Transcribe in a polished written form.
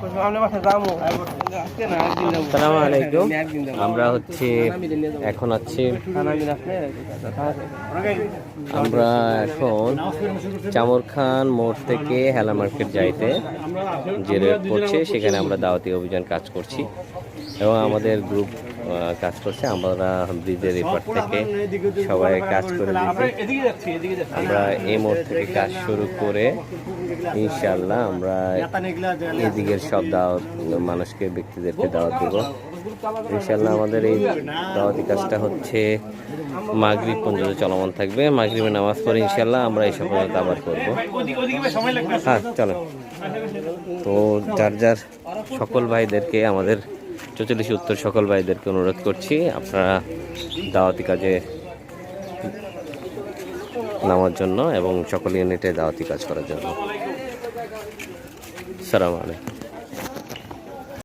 আসসালামু আলাইকুম। আমরা এখন আমরা এখন চামরখান মোড় থেকে হেলা মার্কেট যাইতে যে রেট পড়ছে সেখানে আমরা দাওয়াতি অভিযান কাজ করছি এবং আমাদের গ্রুপ কাজ করছে। আমরা ব্রিজের এপার থেকে সবাই কাজ করে দিচ্ছি। আমরা এই মোড় থেকে কাজ শুরু করে ইনশাআল্লাহ আমরা এদিকের সব দাওয়াত মানুষকে ব্যক্তিদেরকে দাওয়াত দেব ইনশাআল্লাহ। আমাদের এই দাওয়াতি কাজটা মাগরিব পর্যন্ত চলমান থাকবে। মাগরিবের নামাজ পড়ে ইনশাআল্লাহ আমরা এই সফলতা আবার করবো। হ্যাঁ চলো। তো যার সকল ভাইদেরকে, আমাদের 44 উত্তর সকল ভাইদেরকে অনুরোধ করছি আপনারা দাওয়াতি কাজে নামার জন্য এবং সকল ইউনিটে দাওয়াতি কাজ করার জন্য। আসসালামু আলাইকুম।